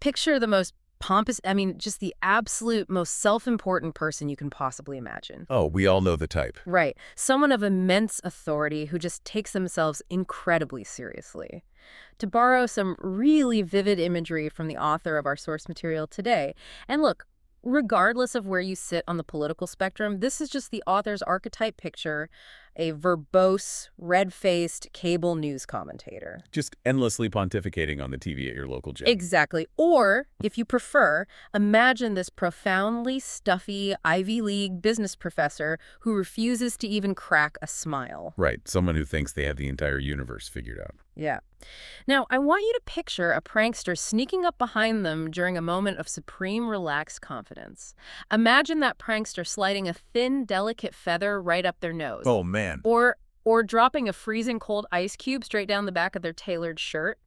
Picture the most pompous, just the absolute most self-important person you can possibly imagine. Oh, we all know the type. Right. Someone of immense authority who just takes themselves incredibly seriously. To borrow some really vivid imagery from the author of our source material today, and look, regardless of where you sit on the political spectrum, this is just the author's archetype picture, a verbose, red-faced cable news commentator. Just endlessly pontificating on the TV at your local gym. Exactly. Or, if you prefer, imagine this profoundly stuffy Ivy League business professor who refuses to even crack a smile. Right, someone who thinks they have the entire universe figured out. Yeah. Now, I want you to picture a prankster sneaking up behind them during a moment of supreme relaxed confidence. Imagine that prankster sliding a thin, delicate feather right up their nose. Oh, man. Or dropping a freezing cold ice cube straight down the back of their tailored shirt.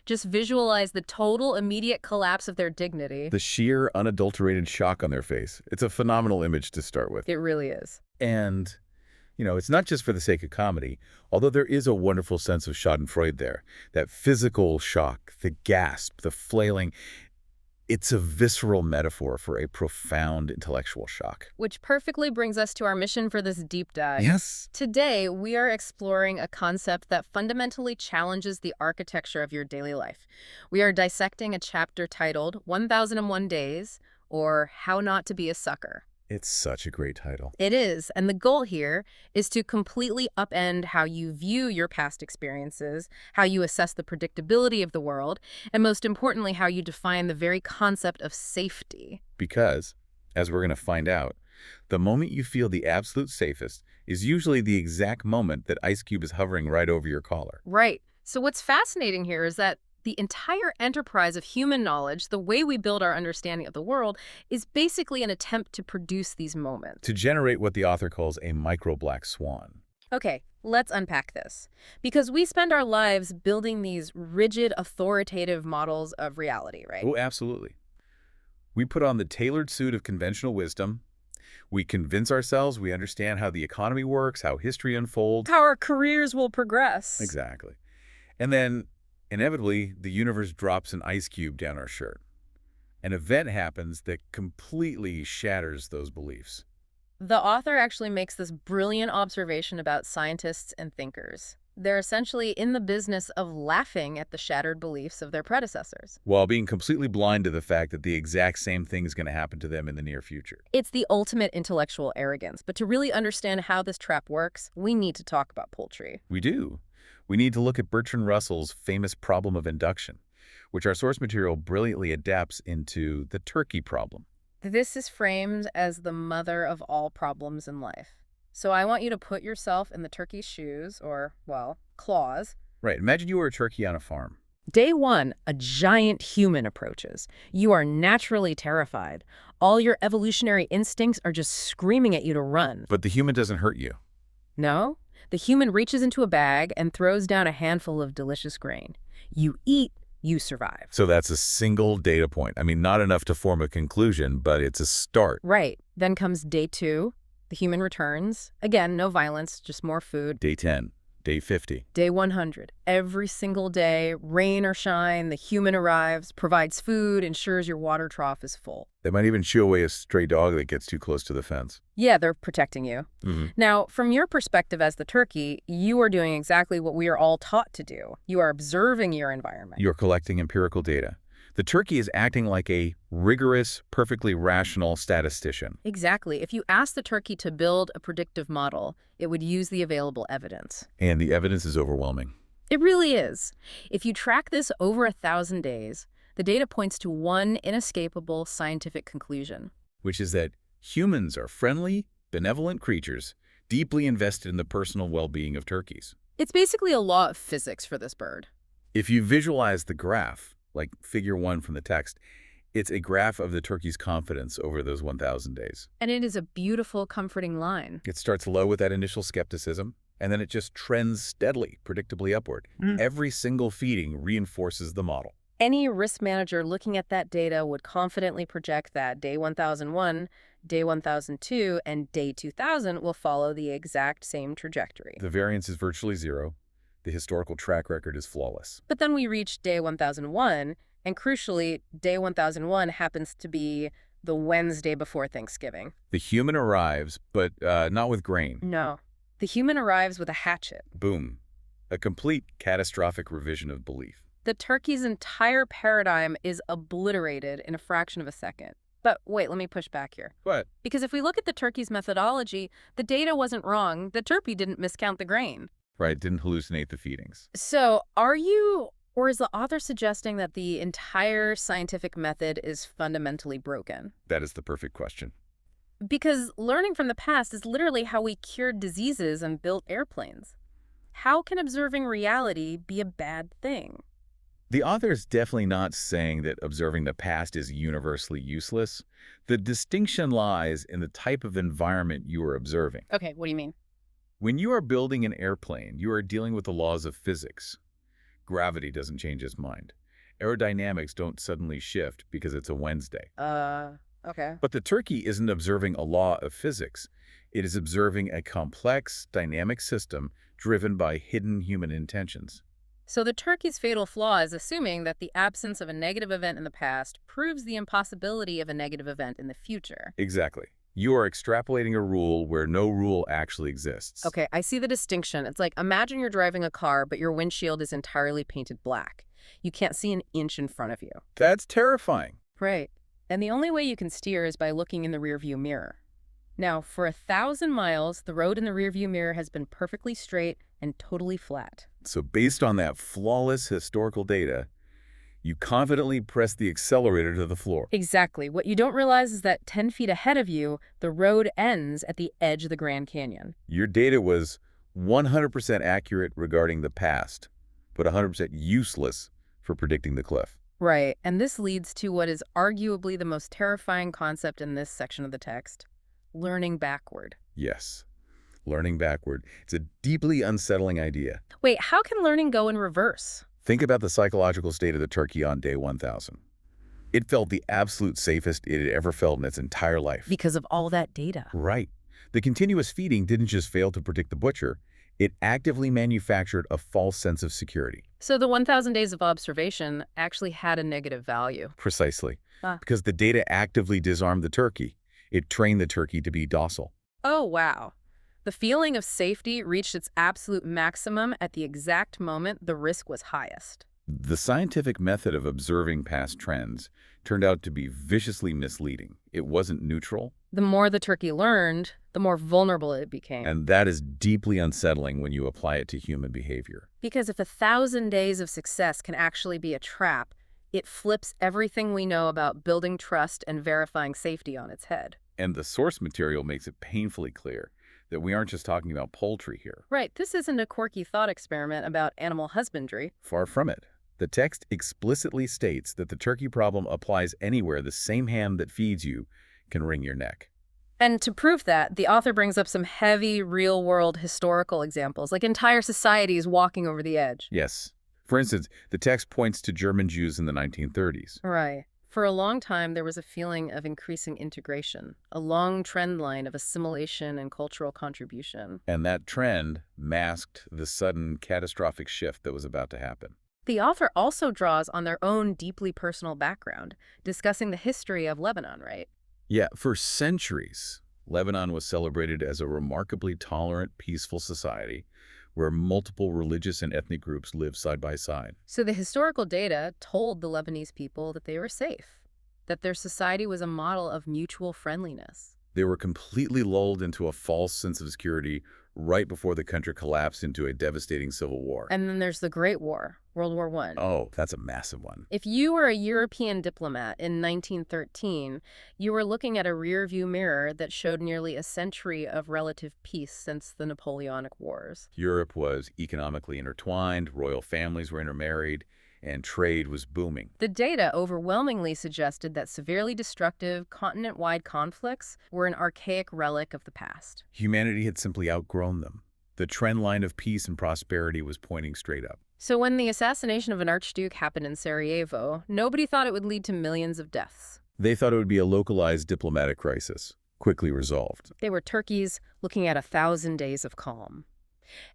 Just visualize the total, immediate collapse of their dignity. The sheer, unadulterated shock on their face. It's a phenomenal image to start with. It really is. And, it's not just for the sake of comedy, although there is a wonderful sense of schadenfreude there. That physical shock, the gasp, the flailing. It's a visceral metaphor for a profound intellectual shock. Which perfectly brings us to our mission for this deep dive. Yes. Today, we are exploring a concept that fundamentally challenges the architecture of your daily life. We are dissecting a chapter titled 1001 Days, or How Not to Be a Sucker. It's such a great title. It is, and the goal here is to completely upend how you view your past experiences, how you assess the predictability of the world, and most importantly, how you define the very concept of safety. Because, as we're going to find out, the moment you feel the absolute safest is usually the exact moment that Ice Cube is hovering right over your collar. Right. So what's fascinating here is that the entire enterprise of human knowledge, the way we build our understanding of the world, is basically an attempt to produce these moments. To generate what the author calls a micro Black Swan. Okay, let's unpack this. Because we spend our lives building these rigid, authoritative models of reality, right? Oh, absolutely. We put on the tailored suit of conventional wisdom. We convince ourselves we understand how the economy works, how history unfolds. How our careers will progress. Exactly. And then, inevitably, the universe drops an ice cube down our shirt. An event happens that completely shatters those beliefs. The author actually makes this brilliant observation about scientists and thinkers. They're essentially in the business of laughing at the shattered beliefs of their predecessors, while being completely blind to the fact that the exact same thing is going to happen to them in the near future. It's the ultimate intellectual arrogance. But to really understand how this trap works, we need to talk about poultry. We do. We need to look at Bertrand Russell's famous problem of induction, which our source material brilliantly adapts into the turkey problem. This is framed as the mother of all problems in life. So I want you to put yourself in the turkey's shoes, or, well, claws. Right. Imagine you were a turkey on a farm. Day one, a giant human approaches. You are naturally terrified. All your evolutionary instincts are just screaming at you to run. But the human doesn't hurt you. No? The human reaches into a bag and throws down a handful of delicious grain. You eat, you survive. So that's a single data point. I mean, not enough to form a conclusion, but it's a start. Right. Then comes day two. The human returns. Again, no violence, just more food. Day 10, day 50. Day 100. Every single day, rain or shine, the human arrives, provides food, ensures your water trough is full. They might even shoo away a stray dog that gets too close to the fence. Yeah, they're protecting you. Now, from your perspective as the turkey, you are doing exactly what we are all taught to do. You are observing your environment. You're collecting empirical data. The turkey is acting like a rigorous, perfectly rational statistician. Exactly. If you ask the turkey to build a predictive model, it would use the available evidence. And the evidence is overwhelming. It really is. If you track this over 1,000 days, the data points to one inescapable scientific conclusion. Which is that humans are friendly, benevolent creatures, deeply invested in the personal well-being of turkeys. It's basically a law of physics for this bird. If you visualize the graph, like figure 1 from the text, it's a graph of the turkey's confidence over those 1,000 days. And it is a beautiful, comforting line. It starts low with that initial skepticism, and then it just trends steadily, predictably upward. Every single feeding reinforces the model. Any risk manager looking at that data would confidently project that day 1001, day 1002, and day 2000 will follow the exact same trajectory. The variance is virtually zero. The historical track record is flawless. But then we reach day 1001, And crucially, day 1001 happens to be the Wednesday before Thanksgiving. The human arrives, but not with grain. No. The human arrives with a hatchet. Boom. A complete catastrophic revision of belief. The turkey's entire paradigm is obliterated in a fraction of a second. But wait, let me push back here. What? Because if we look at the turkey's methodology, the data wasn't wrong. The turkey didn't miscount the grain. Right, didn't hallucinate the feedings. So are you, or is the author suggesting that the entire scientific method is fundamentally broken? That is the perfect question. Because learning from the past is literally how we cured diseases and built airplanes. How can observing reality be a bad thing? The author is definitely not saying that observing the past is universally useless. The distinction lies in the type of environment you are observing. Okay, what do you mean? When you are building an airplane, you are dealing with the laws of physics. Gravity doesn't change its mind. Aerodynamics don't suddenly shift because it's a Wednesday. Okay. But the turkey isn't observing a law of physics. It is observing a complex, dynamic system driven by hidden human intentions. So the turkey's fatal flaw is assuming that the absence of a negative event in the past proves the impossibility of a negative event in the future. Exactly. You are extrapolating a rule where no rule actually exists. Okay, I see the distinction. It's like, imagine you're driving a car, but your windshield is entirely painted black. You can't see an inch in front of you. That's terrifying. Right. And the only way you can steer is by looking in the rearview mirror. Now, for 1,000 miles, the road in the rearview mirror has been perfectly straight and totally flat. So based on that flawless historical data, you confidently press the accelerator to the floor. Exactly. What you don't realize is that 10 feet ahead of you, the road ends at the edge of the Grand Canyon. Your data was 100% accurate regarding the past, but 100% useless for predicting the cliff. Right. And this leads to what is arguably the most terrifying concept in this section of the text: learning backward. Yes, learning backward. It's a deeply unsettling idea. Wait, how can learning go in reverse? Think about the psychological state of the turkey on day 1000. It felt the absolute safest it had ever felt in its entire life. Because of all that data. Right. The continuous feeding didn't just fail to predict the butcher, it actively manufactured a false sense of security. So the 1,000 days of observation actually had a negative value. Precisely. Because the data actively disarmed the turkey. It trained the turkey to be docile. Oh, wow. The feeling of safety reached its absolute maximum at the exact moment the risk was highest. The scientific method of observing past trends turned out to be viciously misleading. It wasn't neutral. The more the turkey learned, the more vulnerable it became. And that is deeply unsettling when you apply it to human behavior. Because if 1,000 days of success can actually be a trap, it flips everything we know about building trust and verifying safety on its head. And the source material makes it painfully clear that we aren't just talking about poultry here. Right, this isn't a quirky thought experiment about animal husbandry. Far from it. The text explicitly states that the turkey problem applies anywhere the same ham that feeds you can wring your neck. And to prove that, the author brings up some heavy, real-world historical examples, like entire societies walking over the edge. Yes. For instance, the text points to German Jews in the 1930s. Right. For a long time, there was a feeling of increasing integration, a long trend line of assimilation and cultural contribution. And that trend masked the sudden catastrophic shift that was about to happen. The author also draws on their own deeply personal background, discussing the history of Lebanon, right? Yeah, for centuries, Lebanon was celebrated as a remarkably tolerant, peaceful society where multiple religious and ethnic groups lived side by side. So the historical data told the Lebanese people that they were safe, that their society was a model of mutual friendliness. They were completely lulled into a false sense of security right before the country collapsed into a devastating civil war. And then there's the Great War, World War I. Oh, that's a massive one. If you were a European diplomat in 1913, you were looking at a rearview mirror that showed nearly a century of relative peace since the Napoleonic Wars. Europe was economically intertwined, royal families were intermarried, and trade was booming. The data overwhelmingly suggested that severely destructive, continent-wide conflicts were an archaic relic of the past. Humanity had simply outgrown them. The trend line of peace and prosperity was pointing straight up. So when the assassination of an archduke happened in Sarajevo, nobody thought it would lead to millions of deaths. They thought it would be a localized diplomatic crisis, quickly resolved. They were turkeys looking at 1,000 days of calm.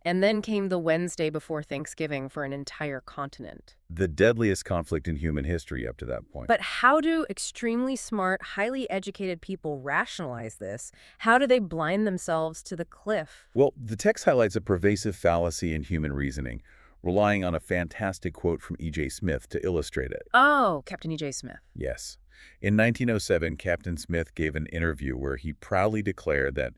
And then came the Wednesday before Thanksgiving for an entire continent. The deadliest conflict in human history up to that point. But how do extremely smart, highly educated people rationalize this? How do they blind themselves to the cliff? Well, the text highlights a pervasive fallacy in human reasoning, relying on a fantastic quote from E.J. Smith to illustrate it. Oh, Captain E.J. Smith. Yes. In 1907, Captain Smith gave an interview where he proudly declared that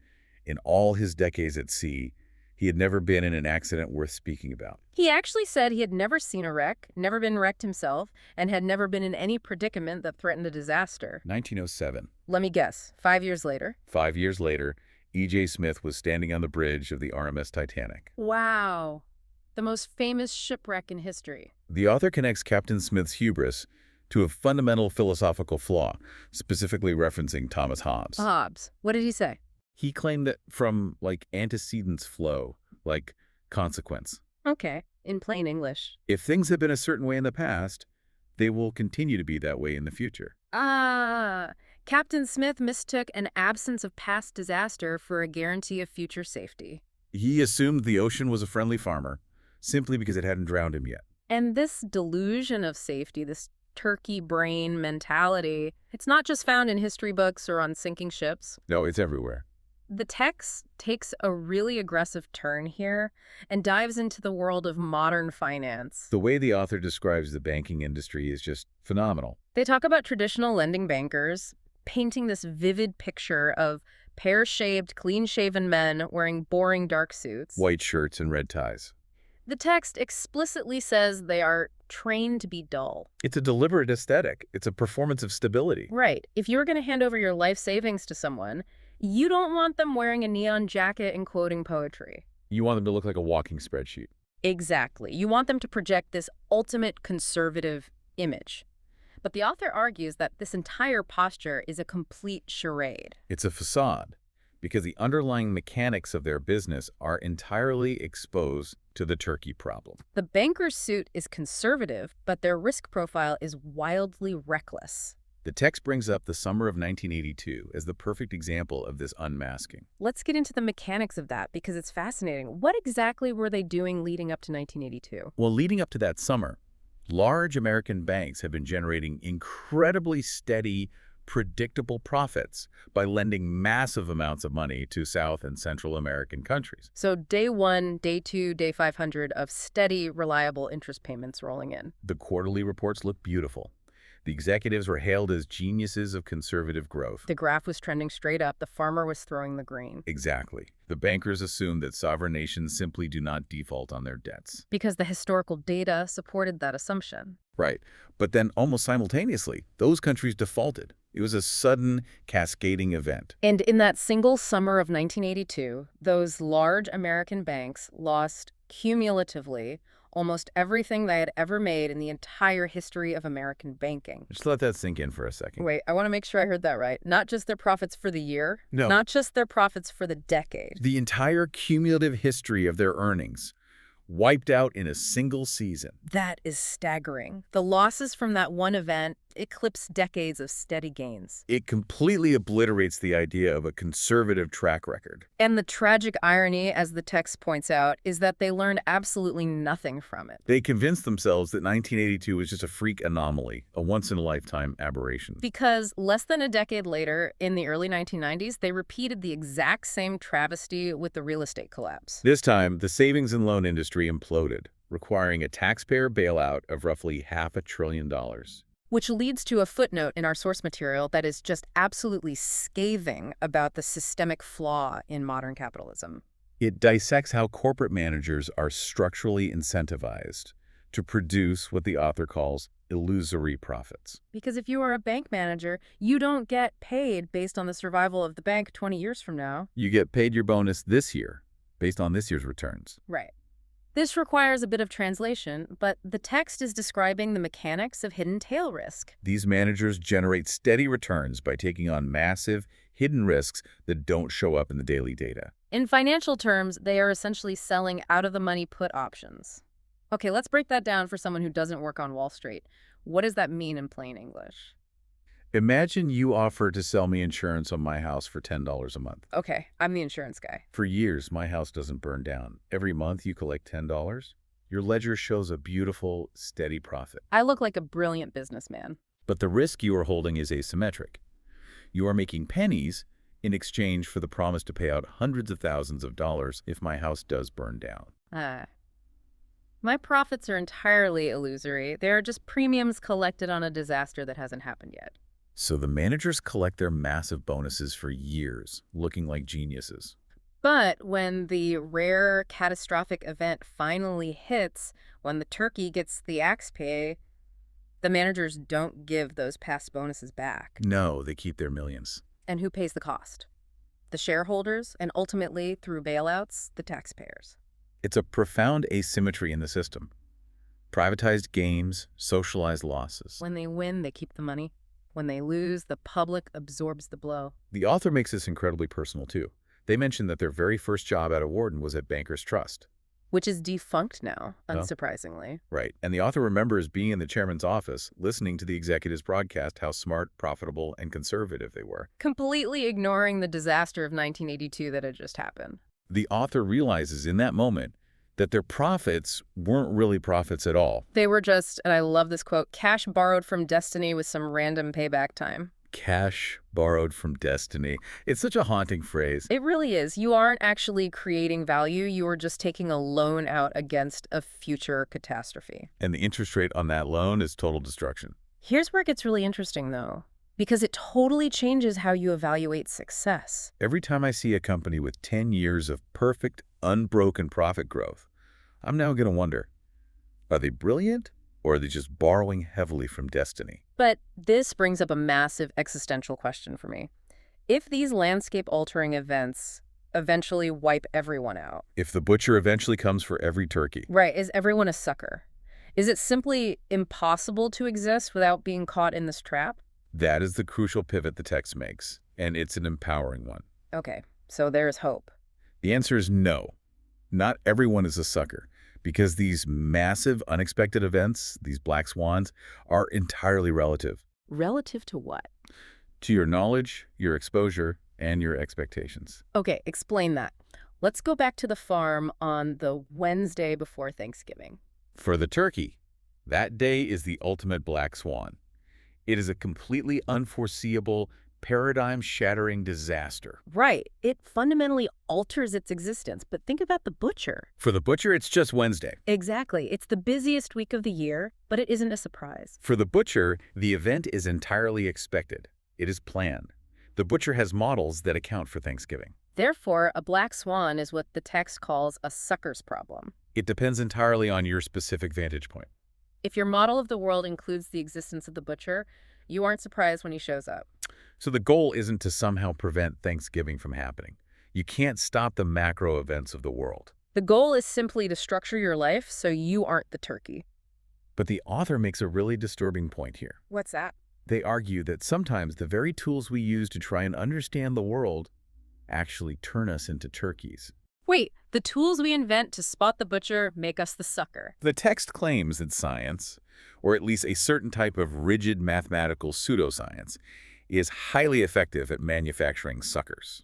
in all his decades at sea, he had never been in an accident worth speaking about. He actually said he had never seen a wreck, never been wrecked himself, and had never been in any predicament that threatened a disaster. 1907. Let me guess, 5 years later? 5 years later, E.J. Smith was standing on the bridge of the RMS Titanic. Wow. The most famous shipwreck in history. The author connects Captain Smith's hubris to a fundamental philosophical flaw, specifically referencing Thomas Hobbes. Hobbes. What did he say? He claimed that from, antecedents flow, like consequence. Okay, in plain English. If things have been a certain way in the past, they will continue to be that way in the future. Captain Smith mistook an absence of past disaster for a guarantee of future safety. He assumed the ocean was a friendly farmer, simply because it hadn't drowned him yet. And this delusion of safety, this turkey brain mentality, it's not just found in history books or on sinking ships. No, it's everywhere. The text takes a really aggressive turn here and dives into the world of modern finance. The way the author describes the banking industry is just phenomenal. They talk about traditional lending bankers, painting this vivid picture of pear-shaped, clean-shaven men wearing boring dark suits. White shirts and red ties. The text explicitly says they are trained to be dull. It's a deliberate aesthetic. It's a performance of stability. Right. If you're going to hand over your life savings to someone, you don't want them wearing a neon jacket and quoting poetry. You want them to look like a walking spreadsheet. Exactly. You want them to project this ultimate conservative image. But the author argues that this entire posture is a complete charade. It's a facade, because the underlying mechanics of their business are entirely exposed to the turkey problem. The banker's suit is conservative, but their risk profile is wildly reckless. The text brings up the summer of 1982 as the perfect example of this unmasking. Let's get into the mechanics of that because it's fascinating. What exactly were they doing leading up to 1982? Well, leading up to that summer, large American banks had been generating incredibly steady, predictable profits by lending massive amounts of money to South and Central American countries. So day 1, day 2, day 500 of steady, reliable interest payments rolling in. The quarterly reports looked beautiful. The executives were hailed as geniuses of conservative growth. The graph was trending straight up. The farmer was throwing the grain. Exactly. The bankers assumed that sovereign nations simply do not default on their debts. Because the historical data supported that assumption. Right. But then almost simultaneously, those countries defaulted. It was a sudden, cascading event. And in that single summer of 1982, those large American banks lost cumulatively almost everything they had ever made in the entire history of American banking. Just let that sink in for a second. Wait, I want to make sure I heard that right. Not just their profits for the year. No. Not just their profits for the decade. The entire cumulative history of their earnings wiped out in a single season. That is staggering. The losses from that one event eclipse decades of steady gains. It completely obliterates the idea of a conservative track record. And the tragic irony, as the text points out, is that they learned absolutely nothing from it. They convinced themselves that 1982 was just a freak anomaly, a once-in-a-lifetime aberration. Because less than a decade later, in the early 1990s, they repeated the exact same travesty with the real estate collapse. This time, the savings and loan industry imploded, requiring a taxpayer bailout of roughly $500 billion. Which leads to a footnote in our source material that is just absolutely scathing about the systemic flaw in modern capitalism. It dissects how corporate managers are structurally incentivized to produce what the author calls illusory profits. Because if you are a bank manager, you don't get paid based on the survival of the bank 20 years from now. You get paid your bonus this year, based on this year's returns. Right. This requires a bit of translation, but the text is describing the mechanics of hidden tail risk. These managers generate steady returns by taking on massive, hidden risks that don't show up in the daily data. In financial terms, they are essentially selling out-of-the-money put options. Okay, let's break that down for someone who doesn't work on Wall Street. What does that mean in plain English? Imagine you offer to sell me insurance on my house for $10 a month. Okay, I'm the insurance guy. For years, my house doesn't burn down. Every month, you collect $10. Your ledger shows a beautiful, steady profit. I look like a brilliant businessman. But the risk you are holding is asymmetric. You are making pennies in exchange for the promise to pay out hundreds of thousands of dollars if my house does burn down. My profits are entirely illusory. They are just premiums collected on a disaster that hasn't happened yet. So the managers collect their massive bonuses for years, looking like geniuses. But when the rare catastrophic event finally hits, when the turkey gets the axe pay, the managers don't give those past bonuses back. No, they keep their millions. And who pays the cost? The shareholders, and ultimately, through bailouts, the taxpayers. It's a profound asymmetry in the system. Privatized gains, socialized losses. When they win, they keep the money. When they lose, the public absorbs the blow. The author makes this incredibly personal, too. They mention that their very first job at a Wharton was at Bankers Trust. Which is defunct now, unsurprisingly. Right. And the author remembers being in the chairman's office, listening to the executives broadcast how smart, profitable, and conservative they were. Completely ignoring the disaster of 1982 that had just happened. The author realizes in that moment that their profits weren't really profits at all. They were just, and I love this quote, cash borrowed from destiny with some random payback time. Cash borrowed from destiny. It's such a haunting phrase. It really is. You aren't actually creating value. You are just taking a loan out against a future catastrophe. And the interest rate on that loan is total destruction. Here's where it gets really interesting, though, because it totally changes how you evaluate success. Every time I see a company with 10 years of perfect, unbroken profit growth, I'm now going to wonder, are they brilliant or are they just borrowing heavily from destiny? But this brings up a massive existential question for me. If these landscape-altering events eventually wipe everyone out... If the butcher eventually comes for every turkey... Right, is everyone a sucker? Is it simply impossible to exist without being caught in this trap? That is the crucial pivot the text makes, and it's an empowering one. Okay, so there's hope. The answer is no. Not everyone is a sucker, because these massive, unexpected events, these black swans, are entirely relative. Relative to what? To your knowledge, your exposure, and your expectations. Okay, explain that. Let's go back to the farm on the Wednesday before Thanksgiving. For the turkey, that day is the ultimate black swan. It is a completely unforeseeable, paradigm-shattering disaster. Right. It fundamentally alters its existence. But think about the butcher. For the butcher, it's just Wednesday. Exactly. It's the busiest week of the year, but it isn't a surprise. For the butcher, the event is entirely expected. It is planned. The butcher has models that account for Thanksgiving. Therefore, a black swan is what the text calls a sucker's problem. It depends entirely on your specific vantage point. If your model of the world includes the existence of the butcher, you aren't surprised when he shows up. So the goal isn't to somehow prevent Thanksgiving from happening. You can't stop the macro events of the world. The goal is simply to structure your life so you aren't the turkey. But the author makes a really disturbing point here. What's that? They argue that sometimes the very tools we use to try and understand the world actually turn us into turkeys. Wait, the tools we invent to spot the butcher make us the sucker. The text claims that science, or at least a certain type of rigid mathematical pseudoscience, is highly effective at manufacturing suckers.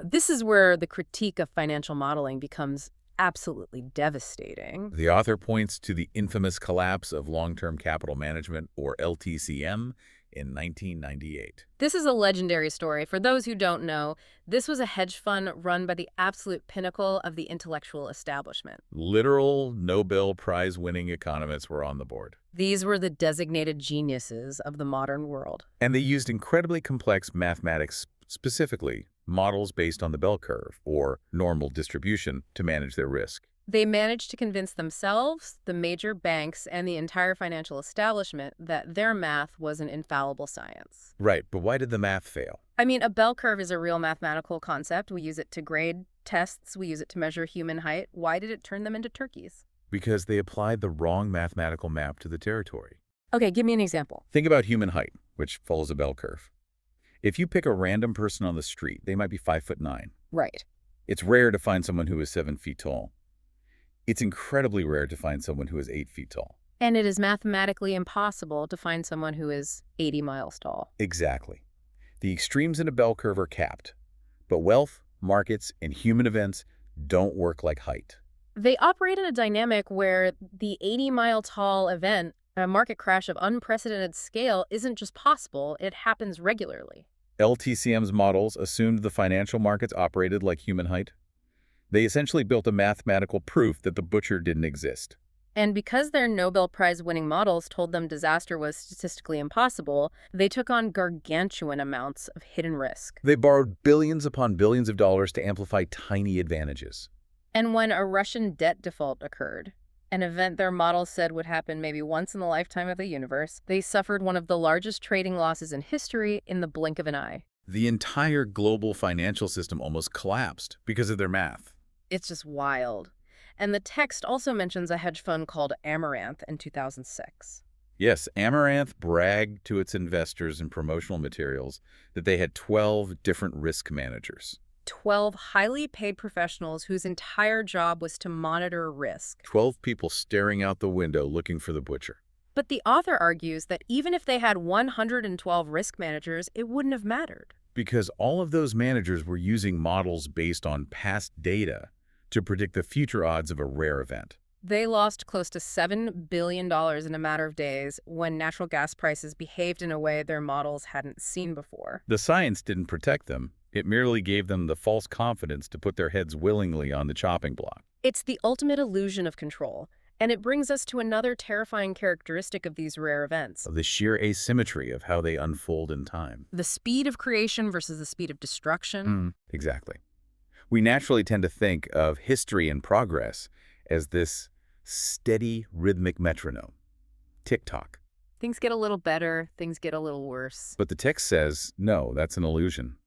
This is where the critique of financial modeling becomes absolutely devastating. The author points to the infamous collapse of long-term capital management, or LTCM, in 1998. This is a legendary story. For those who don't know, this was a hedge fund run by the absolute pinnacle of the intellectual establishment. Literal Nobel Prize-winning economists were on the board. These were the designated geniuses of the modern world. And they used incredibly complex mathematics, specifically models based on the bell curve, or normal distribution, to manage their risk. They managed to convince themselves, the major banks, and the entire financial establishment that their math was an infallible science. Right, but why did the math fail? I mean, a bell curve is a real mathematical concept. We use it to grade tests. We use it to measure human height. Why did it turn them into turkeys? Because they applied the wrong mathematical map to the territory. Okay, give me an example. Think about human height, which follows a bell curve. If you pick a random person on the street, they might be 5'9". Right. It's rare to find someone who is 7 feet tall. It's incredibly rare to find someone who is 8 feet tall. And it is mathematically impossible to find someone who is 80 miles tall. Exactly. The extremes in a bell curve are capped, but wealth, markets, and human events don't work like height. They operate in a dynamic where the 80-mile-tall event, a market crash of unprecedented scale, isn't just possible, it happens regularly. LTCM's models assumed the financial markets operated like human height. They essentially built a mathematical proof that the butcher didn't exist. And because their Nobel Prize-winning models told them disaster was statistically impossible, they took on gargantuan amounts of hidden risk. They borrowed billions upon billions of dollars to amplify tiny advantages. And when a Russian debt default occurred, an event their models said would happen maybe once in the lifetime of the universe, they suffered one of the largest trading losses in history in the blink of an eye. The entire global financial system almost collapsed because of their math. It's just wild. And the text also mentions a hedge fund called Amaranth in 2006. Yes, Amaranth bragged to its investors in promotional materials that they had 12 different risk managers. 12 highly paid professionals whose entire job was to monitor risk. 12 people staring out the window looking for the butcher. But the author argues that even if they had 112 risk managers, it wouldn't have mattered. Because all of those managers were using models based on past data to predict the future odds of a rare event. They lost close to $7 billion in a matter of days when natural gas prices behaved in a way their models hadn't seen before. The science didn't protect them. It merely gave them the false confidence to put their heads willingly on the chopping block. It's the ultimate illusion of control, and it brings us to another terrifying characteristic of these rare events. The sheer asymmetry of how they unfold in time. The speed of creation versus the speed of destruction. Exactly. We naturally tend to think of history and progress as this steady rhythmic metronome. Tick-tock. Things get a little better, things get a little worse. But the text says, no, that's an illusion.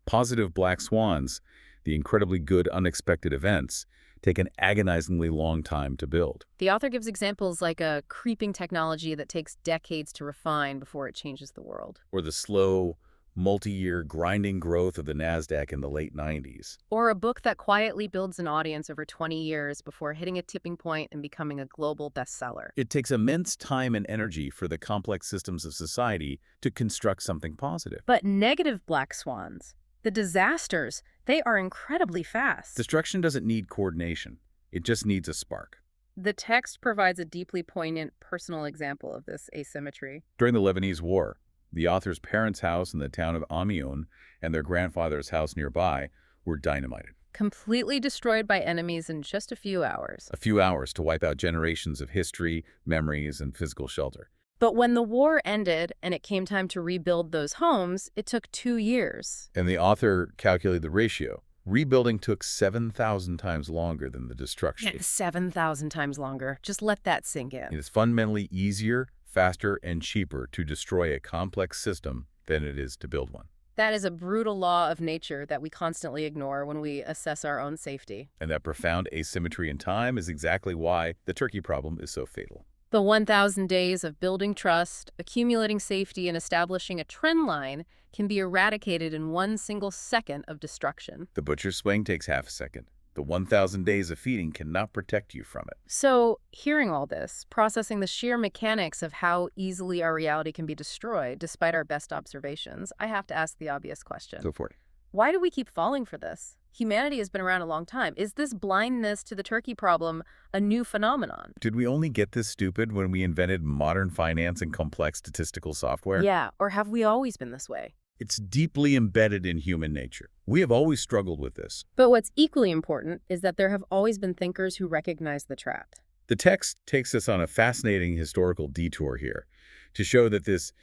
Positive black swans, the incredibly good unexpected events, take an agonizingly long time to build. The author gives examples like a creeping technology that takes decades to refine before it changes the world. Or the slow, multi-year grinding growth of the NASDAQ in the late 90s. Or a book that quietly builds an audience over 20 years before hitting a tipping point and becoming a global bestseller. It takes immense time and energy for the complex systems of society to construct something positive. But negative black swans, the disasters, they are incredibly fast. Destruction doesn't need coordination. It just needs a spark. The text provides a deeply poignant personal example of this asymmetry. During the Lebanese War, the author's parents' house in the town of Amiens and their grandfather's house nearby were dynamited. Completely destroyed by enemies in just a few hours. A few hours to wipe out generations of history, memories, and physical shelter. But when the war ended and it came time to rebuild those homes, it took 2 years. And the author calculated the ratio. Rebuilding took 7,000 times longer than the destruction. Yeah, 7,000 times longer. Just let that sink in. It is fundamentally easier, faster, and cheaper to destroy a complex system than it is to build one. That is a brutal law of nature that we constantly ignore when we assess our own safety. And that profound asymmetry in time is exactly why the turkey problem is so fatal. The 1,000 days of building trust, accumulating safety, and establishing a trend line can be eradicated in one single second of destruction. The butcher's swing takes half a second. The 1,000 days of feeding cannot protect you from it. So, hearing all this, processing the sheer mechanics of how easily our reality can be destroyed despite our best observations, I have to ask the obvious question. Go for it. Why do we keep falling for this? Humanity has been around a long time. Is this blindness to the turkey problem a new phenomenon? Did we only get this stupid when we invented modern finance and complex statistical software? Yeah, or have we always been this way? It's deeply embedded in human nature. We have always struggled with this. But what's equally important is that there have always been thinkers who recognize the trap. The text takes us on a fascinating historical detour here to show that this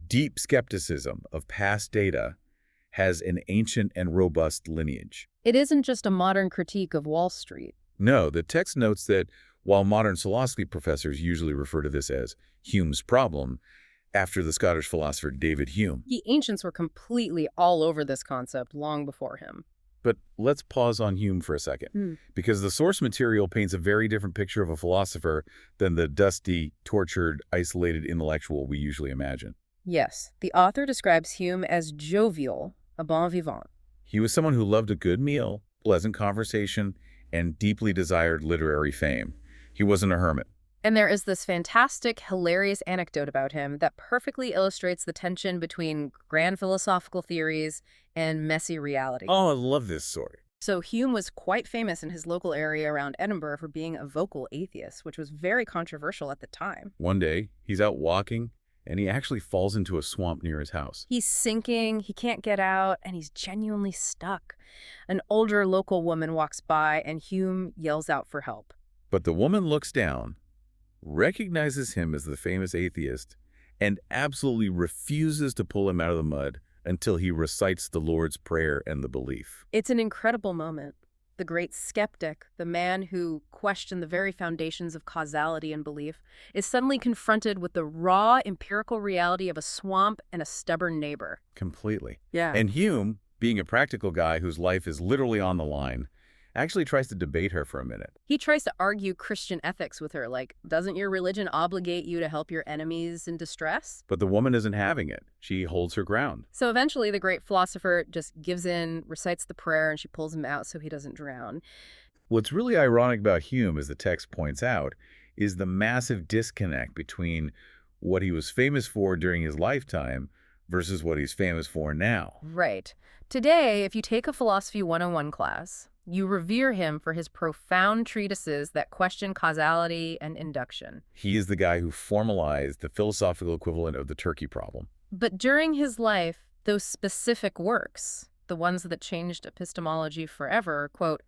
deep skepticism of past data has an ancient and robust lineage. It isn't just a modern critique of Wall Street. No, the text notes that while modern philosophy professors usually refer to this as Hume's problem, after the Scottish philosopher David Hume. The ancients were completely all over this concept long before him. But let's pause on Hume for a second, because the source material paints a very different picture of a philosopher than the dusty, tortured, isolated intellectual we usually imagine. Yes, the author describes Hume as jovial, a bon vivant. He was someone who loved a good meal, pleasant conversation, and deeply desired literary fame. He wasn't a hermit. And there is this fantastic, hilarious anecdote about him that perfectly illustrates the tension between grand philosophical theories and messy reality. Oh, I love this story. So Hume was quite famous in his local area around Edinburgh for being a vocal atheist, which was very controversial at the time. One day, he's out walking, and he actually falls into a swamp near his house. He's sinking, he can't get out, and he's genuinely stuck. An older local woman walks by, and Hume yells out for help. But the woman looks down, recognizes him as the famous atheist, and absolutely refuses to pull him out of the mud until he recites the Lord's Prayer and the belief. It's an incredible moment. The great skeptic, the man who questioned the very foundations of causality and belief, is suddenly confronted with the raw empirical reality of a swamp and a stubborn neighbor. Completely. Yeah. And Hume, being a practical guy whose life is literally on the line, actually tries to debate her for a minute. He tries to argue Christian ethics with her, like, doesn't your religion obligate you to help your enemies in distress? But the woman isn't having it. She holds her ground. So eventually the great philosopher just gives in, recites the prayer, and she pulls him out so he doesn't drown. What's really ironic about Hume, as the text points out, is the massive disconnect between what he was famous for during his lifetime versus what he's famous for now. Right. Today, if you take a Philosophy 101 class, you revere him for his profound treatises that question causality and induction. He is the guy who formalized the philosophical equivalent of the turkey problem. But during his life, those specific works, the ones that changed epistemology forever, quote,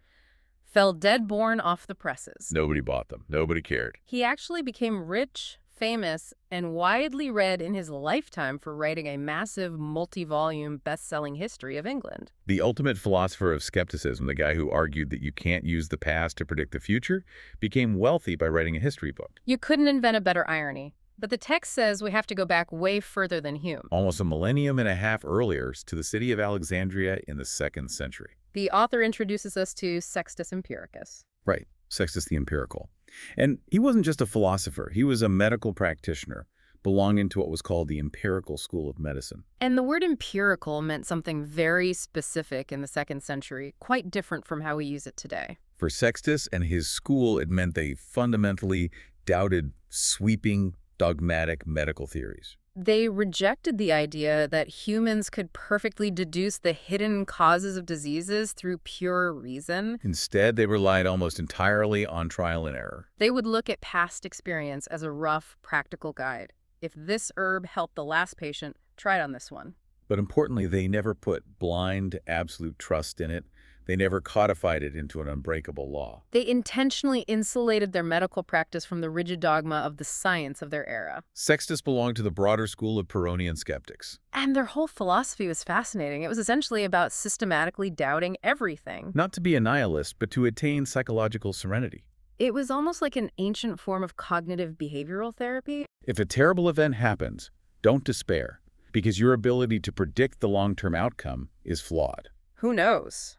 fell dead-born off the presses. Nobody bought them. Nobody cared. He actually became rich, famous, and widely read in his lifetime for writing a massive, multi-volume, best-selling history of England. The ultimate philosopher of skepticism, the guy who argued that you can't use the past to predict the future, became wealthy by writing a history book. You couldn't invent a better irony. But the text says we have to go back way further than Hume. Almost a millennium and a half earlier, to the city of Alexandria in the 2nd century. The author introduces us to Sextus Empiricus. Right, Sextus the Empirical. And he wasn't just a philosopher. He was a medical practitioner, belonging to what was called the empirical school of medicine. And the word empirical meant something very specific in the 2nd century, quite different from how we use it today. For Sextus and his school, it meant they fundamentally doubted sweeping, dogmatic medical theories. They rejected the idea that humans could perfectly deduce the hidden causes of diseases through pure reason. Instead, they relied almost entirely on trial and error. They would look at past experience as a rough, practical guide. If this herb helped the last patient, try it on this one. But importantly, they never put blind, absolute trust in it. They never codified it into an unbreakable law. They intentionally insulated their medical practice from the rigid dogma of the science of their era. Sextus belonged to the broader school of Pyrrhonian skeptics. And their whole philosophy was fascinating. It was essentially about systematically doubting everything. Not to be a nihilist, but to attain psychological serenity. It was almost like an ancient form of cognitive behavioral therapy. If a terrible event happens, don't despair, because your ability to predict the long-term outcome is flawed. Who knows?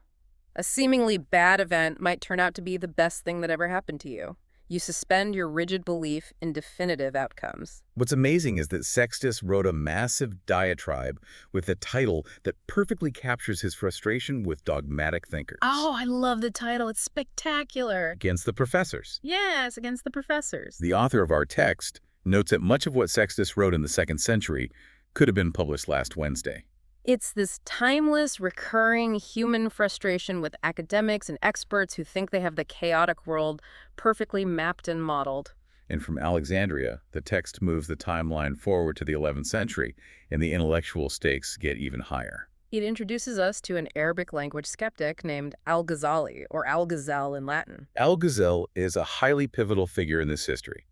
A seemingly bad event might turn out to be the best thing that ever happened to you. You suspend your rigid belief in definitive outcomes. What's amazing is that Sextus wrote a massive diatribe with a title that perfectly captures his frustration with dogmatic thinkers. Oh, I love the title. It's spectacular. Against the professors. Yes, against the professors. The author of our text notes that much of what Sextus wrote in the 2nd century could have been published last Wednesday. It's this timeless, recurring human frustration with academics and experts who think they have the chaotic world perfectly mapped and modeled. And from Alexandria, the text moves the timeline forward to the 11th century, and the intellectual stakes get even higher. It introduces us to an Arabic language skeptic named Al-Ghazali, or Al-Ghazal in Latin. Al-Ghazal is a highly pivotal figure in this history.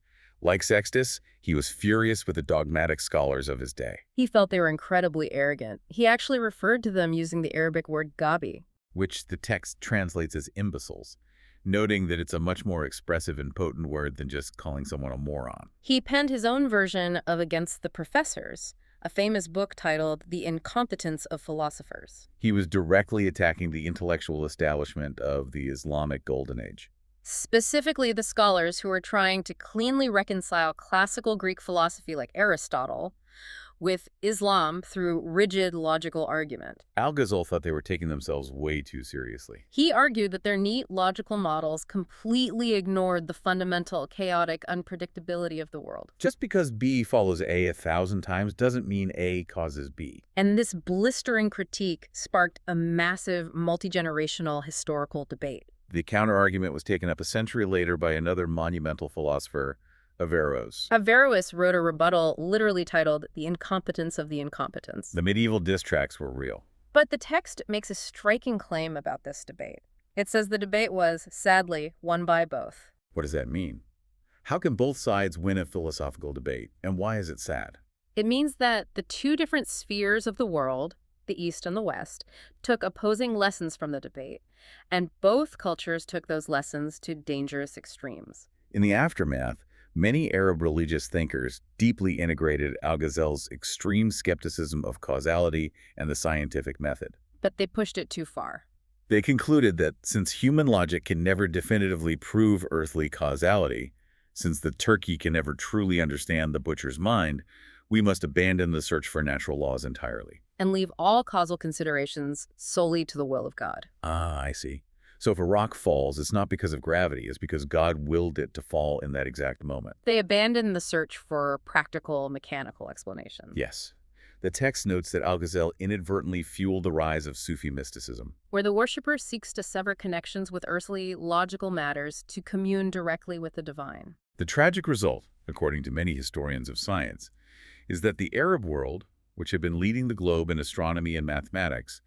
Like Sextus, he was furious with the dogmatic scholars of his day. He felt they were incredibly arrogant. He actually referred to them using the Arabic word gabi, which the text translates as imbeciles, noting that it's a much more expressive and potent word than just calling someone a moron. He penned his own version of Against the Professors, a famous book titled The Incompetence of Philosophers. He was directly attacking the intellectual establishment of the Islamic Golden Age. Specifically the scholars who were trying to cleanly reconcile classical Greek philosophy like Aristotle with Islam through rigid logical argument. Al-Ghazali thought they were taking themselves way too seriously. He argued that their neat logical models completely ignored the fundamental chaotic unpredictability of the world. Just because B follows A 1,000 times doesn't mean A causes B. And this blistering critique sparked a massive multi-generational historical debate. The counter-argument was taken up a century later by another monumental philosopher, Averroes. Averroes wrote a rebuttal literally titled The Incompetence of the Incompetents. The medieval diss tracks were real. But the text makes a striking claim about this debate. It says the debate was, sadly, won by both. What does that mean? How can both sides win a philosophical debate, and why is it sad? It means that the two different spheres of the world, the East and the West, took opposing lessons from the debate, and both cultures took those lessons to dangerous extremes. In the aftermath, many Arab religious thinkers deeply integrated Al-Ghazali's extreme skepticism of causality and the scientific method. But they pushed it too far. They concluded that since human logic can never definitively prove earthly causality, since the turkey can never truly understand the butcher's mind, we must abandon the search for natural laws entirely. And leave all causal considerations solely to the will of God. Ah, I see. So if a rock falls, it's not because of gravity, it's because God willed it to fall in that exact moment. They abandoned the search for practical, mechanical explanations. Yes. The text notes that Al-Ghazali inadvertently fueled the rise of Sufi mysticism, where the worshiper seeks to sever connections with earthly, logical matters to commune directly with the divine. The tragic result, according to many historians of science, is that the Arab world, which had been leading the globe in astronomy and mathematics,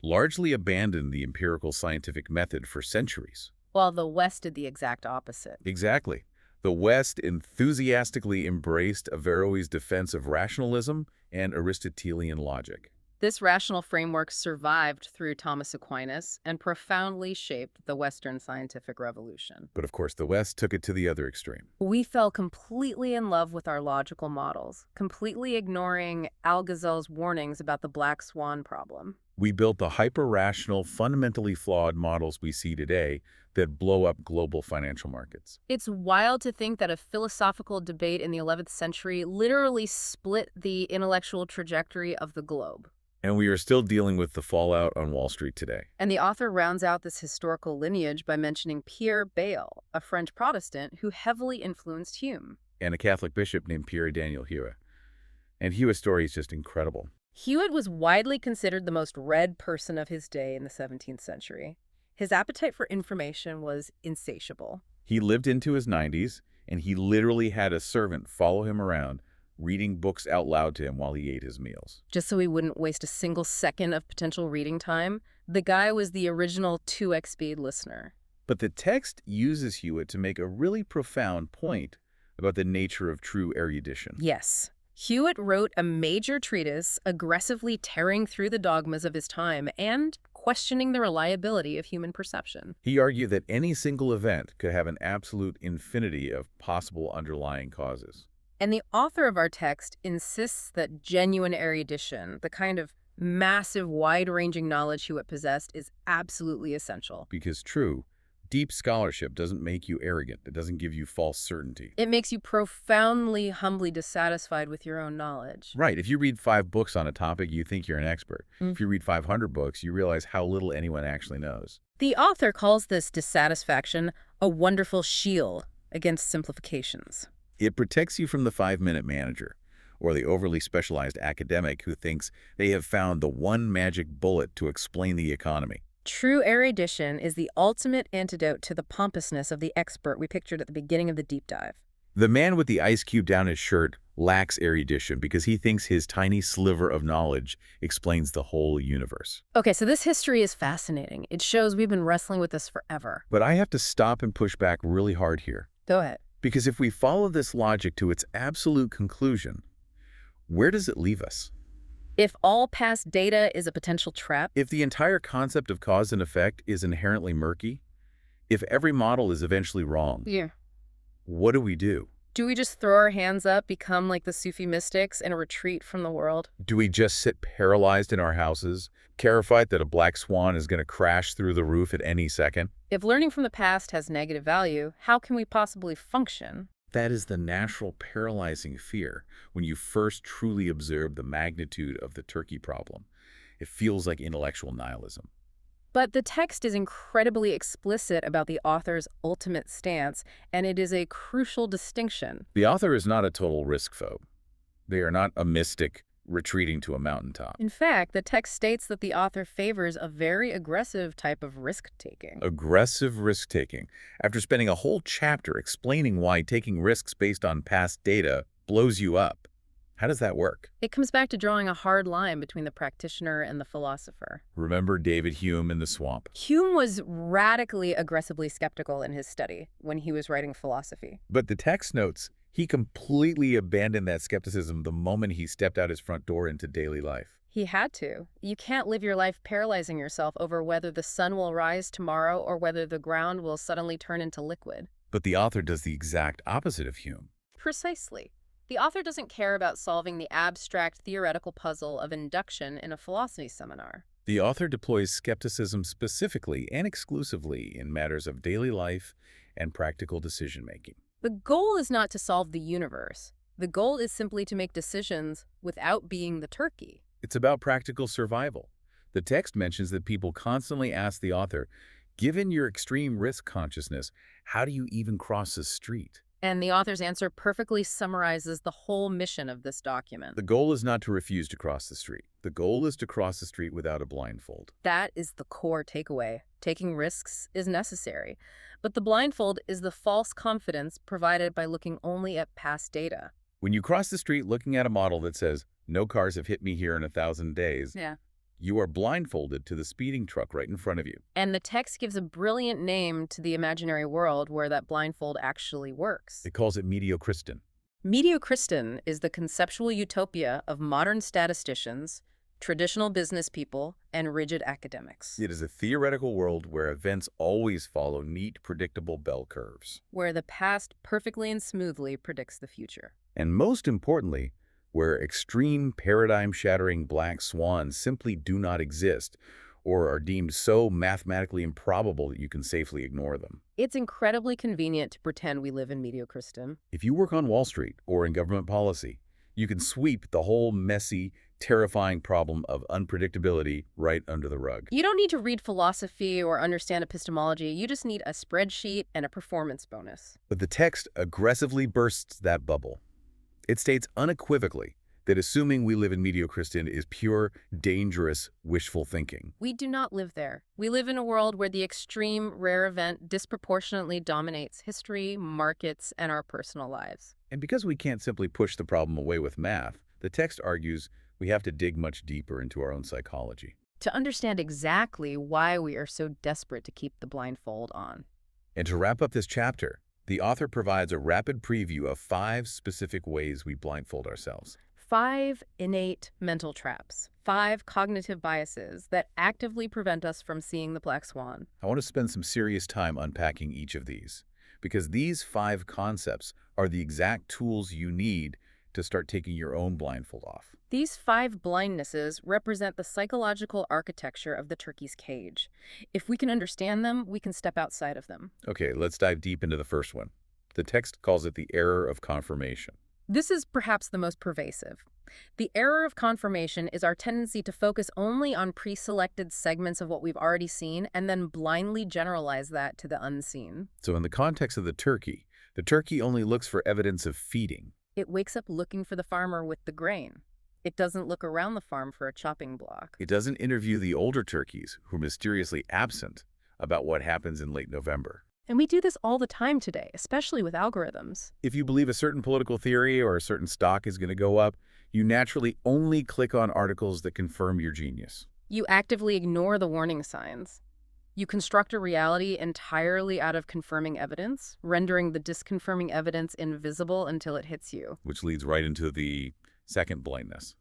largely abandoned the empirical scientific method for centuries. While the West did the exact opposite. Exactly. The West enthusiastically embraced Averroes' defense of rationalism and Aristotelian logic. This rational framework survived through Thomas Aquinas and profoundly shaped the Western scientific revolution. But of course, the West took it to the other extreme. We fell completely in love with our logical models, completely ignoring Al-Ghazali's warnings about the Black Swan problem. We built the hyper-rational, fundamentally flawed models we see today that blow up global financial markets. It's wild to think that a philosophical debate in the 11th century literally split the intellectual trajectory of the globe. And we are still dealing with the fallout on Wall Street today. And the author rounds out this historical lineage by mentioning Pierre Bayle, a French Protestant who heavily influenced Hume. And a Catholic bishop named Pierre Daniel Hewitt. And Hewitt's story is just incredible. Hewitt was widely considered the most read person of his day in the 17th century. His appetite for information was insatiable. He lived into his 90s, and he literally had a servant follow him around, reading books out loud to him while he ate his meals. Just so he wouldn't waste a single second of potential reading time, the guy was the original 2x speed listener. But the text uses Hewitt to make a really profound point about the nature of true erudition. Yes. Hewitt wrote a major treatise aggressively tearing through the dogmas of his time and questioning the reliability of human perception. He argued that any single event could have an absolute infinity of possible underlying causes. And the author of our text insists that genuine erudition, the kind of massive, wide-ranging knowledge Hewitt possessed, is absolutely essential. Because true, deep scholarship doesn't make you arrogant. It doesn't give you false certainty. It makes you profoundly, humbly dissatisfied with your own knowledge. Right. If you read 5 books on a topic, you think you're an expert. If you read 500 books, you realize how little anyone actually knows. The author calls this dissatisfaction a wonderful shield against simplifications. It protects you from the 5-minute manager or the overly specialized academic who thinks they have found the one magic bullet to explain the economy. True erudition is the ultimate antidote to the pompousness of the expert we pictured at the beginning of the deep dive. The man with the ice cube down his shirt lacks erudition because he thinks his tiny sliver of knowledge explains the whole universe. Okay, so this history is fascinating. It shows we've been wrestling with this forever. But I have to stop and push back really hard here. Go ahead. Because if we follow this logic to its absolute conclusion, where does it leave us? If all past data is a potential trap, If the entire concept of cause and effect is inherently murky, if every model is eventually wrong, yeah, what do we do? do we just throw our hands up, become like the Sufi mystics, and retreat from the world? Do we just sit paralyzed in our houses, terrified that a black swan is going to crash through the roof at any second? If learning from the past has negative value, how can we possibly function? That is the natural paralyzing fear when you first truly observe the magnitude of the turkey problem. It feels like intellectual nihilism. But the text is incredibly explicit about the author's ultimate stance, and it is a crucial distinction. The author is not a total risk phobe. They are not a mystic retreating to a mountaintop. In fact, the text states that the author favors a very aggressive type of risk-taking. Aggressive risk-taking. After spending a whole chapter explaining why taking risks based on past data blows you up. How does that work? It comes back to drawing a hard line between the practitioner and the philosopher. Remember David Hume in The Swamp? Hume was radically aggressively skeptical in his study when he was writing philosophy. But the text notes he completely abandoned that skepticism the moment he stepped out his front door into daily life. He had to. You can't live your life paralyzing yourself over whether the sun will rise tomorrow or whether the ground will suddenly turn into liquid. But the author does the exact opposite of Hume. Precisely. The author doesn't care about solving the abstract theoretical puzzle of induction in a philosophy seminar. The author deploys skepticism specifically and exclusively in matters of daily life and practical decision-making. The goal is not to solve the universe. The goal is simply to make decisions without being the turkey. It's about practical survival. The text mentions that people constantly ask the author, given your extreme risk consciousness, how do you even cross the street? And the author's answer perfectly summarizes the whole mission of this document. The goal is not to refuse to cross the street. The goal is to cross the street without a blindfold. That is the core takeaway. Taking risks is necessary, but the blindfold is the false confidence provided by looking only at past data. When you cross the street looking at a model that says, no cars have hit me here in 1,000 days, you are blindfolded to the speeding truck right in front of you. And the text gives a brilliant name to the imaginary world where that blindfold actually works. It calls it mediocriston. Mediocriston is the conceptual utopia of modern statisticians, traditional business people, and rigid academics. It is a theoretical world where events always follow neat, predictable bell curves. Where the past perfectly and smoothly predicts the future. And most importantly, where extreme paradigm-shattering black swans simply do not exist or are deemed so mathematically improbable that you can safely ignore them. It's incredibly convenient to pretend we live in mediocriston. If you work on Wall Street or in government policy, you can sweep the whole messy, terrifying problem of unpredictability right under the rug. You don't need to read philosophy or understand epistemology. You just need a spreadsheet and a performance bonus. But the text aggressively bursts that bubble. It states unequivocally that assuming we live in mediocriston is pure, dangerous, wishful thinking. We do not live there. We live in a world where the extreme, rare event disproportionately dominates history, markets, and our personal lives. And because we can't simply push the problem away with math, the text argues we have to dig much deeper into our own psychology. To understand exactly why we are so desperate to keep the blindfold on. And to wrap up this chapter, the author provides a rapid preview of 5 specific ways we blindfold ourselves. 5 innate mental traps, 5 cognitive biases that actively prevent us from seeing the black swan. I want to spend some serious time unpacking each of these, because these 5 concepts are the exact tools you need to start taking your own blindfold off. These 5 blindnesses represent the psychological architecture of the turkey's cage. If we can understand them, we can step outside of them. Okay, let's dive deep into the first one. The text calls it the error of confirmation. This is perhaps the most pervasive. The error of confirmation is our tendency to focus only on pre-selected segments of what we've already seen and then blindly generalize that to the unseen. So in the context of the turkey only looks for evidence of feeding. It wakes up looking for the farmer with the grain. It doesn't look around the farm for a chopping block. It doesn't interview the older turkeys who are mysteriously absent about what happens in late November. And we do this all the time today, especially with algorithms. If you believe a certain political theory or a certain stock is going to go up, you naturally only click on articles that confirm your genius. You actively ignore the warning signs. You construct a reality entirely out of confirming evidence, rendering the disconfirming evidence invisible until it hits you. Which leads right into the second blindness,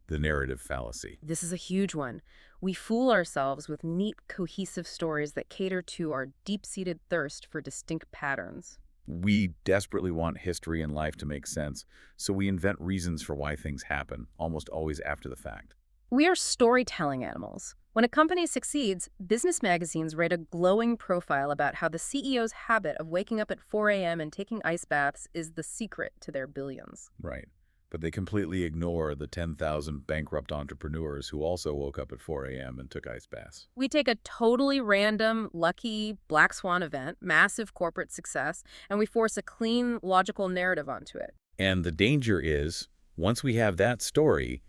the narrative fallacy. This is a huge one. We fool ourselves with neat, cohesive stories that cater to our deep-seated thirst for distinct patterns. We desperately want history and life to make sense, so we invent reasons for why things happen, almost always after the fact. We are storytelling animals. When a company succeeds, business magazines write a glowing profile about how the CEO's habit of waking up at 4 a.m. and taking ice baths is the secret to their billions. Right. But they completely ignore the 10,000 bankrupt entrepreneurs who also woke up at 4 a.m. and took ice baths. We take a totally random, lucky Black Swan event, massive corporate success, and we force a clean, logical narrative onto it. And the danger is, once we have that story,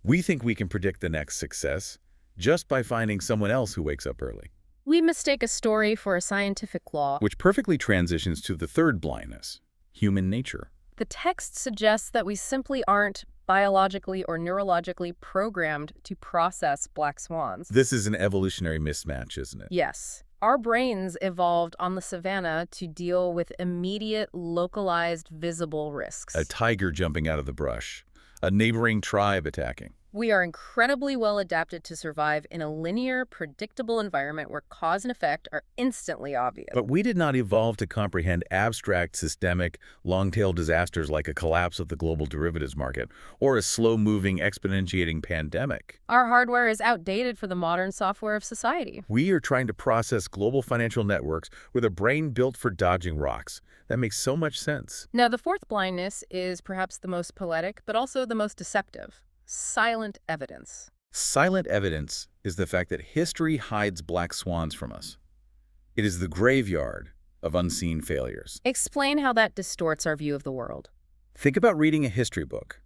we think we can predict the next success just by finding someone else who wakes up early. We mistake a story for a scientific law. Which perfectly transitions to the third blindness, human nature. The text suggests that we simply aren't biologically or neurologically programmed to process black swans. This is an evolutionary mismatch, isn't it? Yes. Our brains evolved on the savannah to deal with immediate, localized, visible risks. A tiger jumping out of the brush, a neighboring tribe attacking. We are incredibly well adapted to survive in a linear, predictable environment where cause and effect are instantly obvious. But we did not evolve to comprehend abstract, systemic, long-tail disasters like a collapse of the global derivatives market or a slow-moving, exponentiating pandemic. Our hardware is outdated for the modern software of society. We are trying to process global financial networks with a brain built for dodging rocks. That makes so much sense. Now, the fourth blindness is perhaps the most poetic, but also the most deceptive. Silent evidence. Silent evidence is the fact that history hides black swans from us. It is the graveyard of unseen failures. Explain how that distorts our view of the world. Think about reading a history book.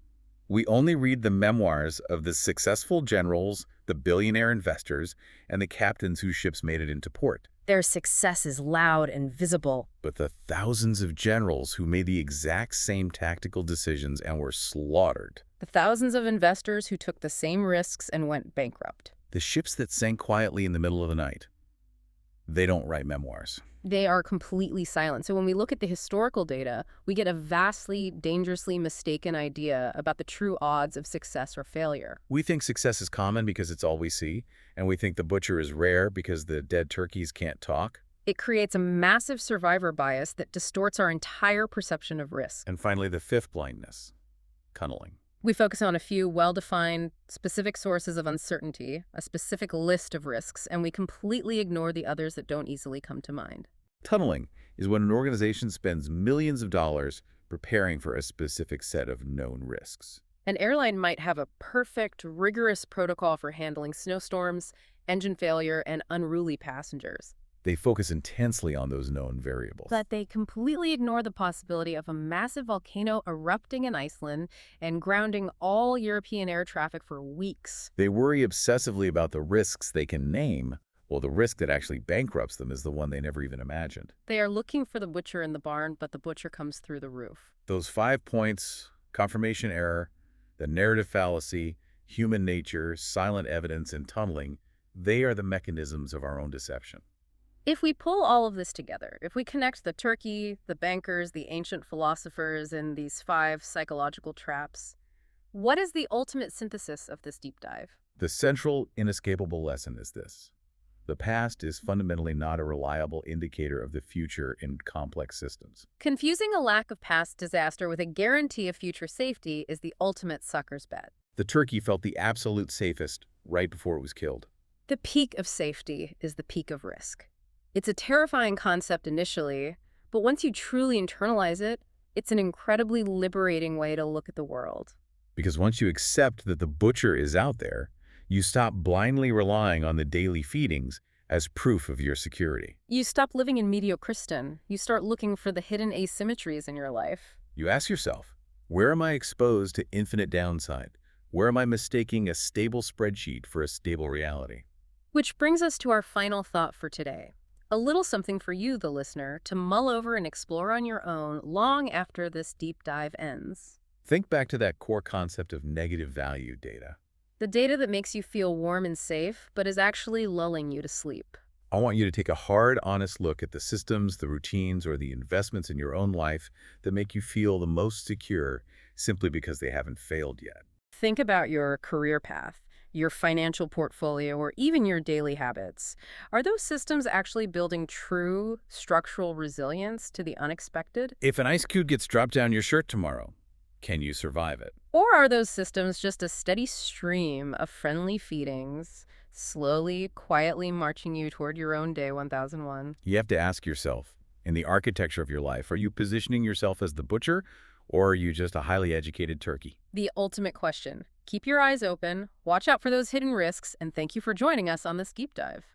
We only read the memoirs of the successful generals, the billionaire investors, and the captains whose ships made it into port. Their success is loud and visible. But the thousands of generals who made the exact same tactical decisions and were slaughtered. The thousands of investors who took the same risks and went bankrupt. The ships that sank quietly in the middle of the night. They don't write memoirs. They are completely silent. So when we look at the historical data, we get a vastly, dangerously mistaken idea about the true odds of success or failure. We think success is common because it's all we see, and we think the butcher is rare because the dead turkeys can't talk. It creates a massive survivor bias that distorts our entire perception of risk. And finally, the fifth blindness, tunneling. We focus on a few well-defined, specific sources of uncertainty, a specific list of risks, and we completely ignore the others that don't easily come to mind. Tunneling is when an organization spends millions of dollars preparing for a specific set of known risks. An airline might have a perfect, rigorous protocol for handling snowstorms, engine failure, and unruly passengers. They focus intensely on those known variables. But they completely ignore the possibility of a massive volcano erupting in Iceland and grounding all European air traffic for weeks. They worry obsessively about the risks they can name. Well, the risk that actually bankrupts them is the one they never even imagined. They are looking for the butcher in the barn, but the butcher comes through the roof. Those 5 points, confirmation error, the narrative fallacy, human nature, silent evidence, and tunneling, they are the mechanisms of our own deception. If we pull all of this together, if we connect the turkey, the bankers, the ancient philosophers, and these 5 psychological traps, what is the ultimate synthesis of this deep dive? The central, inescapable lesson is this. The past is fundamentally not a reliable indicator of the future in complex systems. Confusing a lack of past disaster with a guarantee of future safety is the ultimate sucker's bet. The turkey felt the absolute safest right before it was killed. The peak of safety is the peak of risk. It's a terrifying concept initially, but once you truly internalize it, it's an incredibly liberating way to look at the world. Because once you accept that the butcher is out there, you stop blindly relying on the daily feedings as proof of your security. You stop living in mediocristan. You start looking for the hidden asymmetries in your life. You ask yourself, where am I exposed to infinite downside? Where am I mistaking a stable spreadsheet for a stable reality? Which brings us to our final thought for today. A little something for you, the listener, to mull over and explore on your own long after this deep dive ends. Think back to that core concept of negative value data. The data that makes you feel warm and safe, but is actually lulling you to sleep. I want you to take a hard, honest look at the systems, the routines, or the investments in your own life that make you feel the most secure simply because they haven't failed yet. Think about your career path, your financial portfolio, or even your daily habits. Are those systems actually building true structural resilience to the unexpected? If an ice cube gets dropped down your shirt tomorrow, can you survive it? Or are those systems just a steady stream of friendly feedings, Slowly, quietly marching you toward your own day 1001. You have to ask yourself, in the architecture of your life, are you positioning yourself as the butcher, or are you just a highly educated turkey? The ultimate question. Keep your eyes open, watch out for those hidden risks, and thank you for joining us on this deep dive.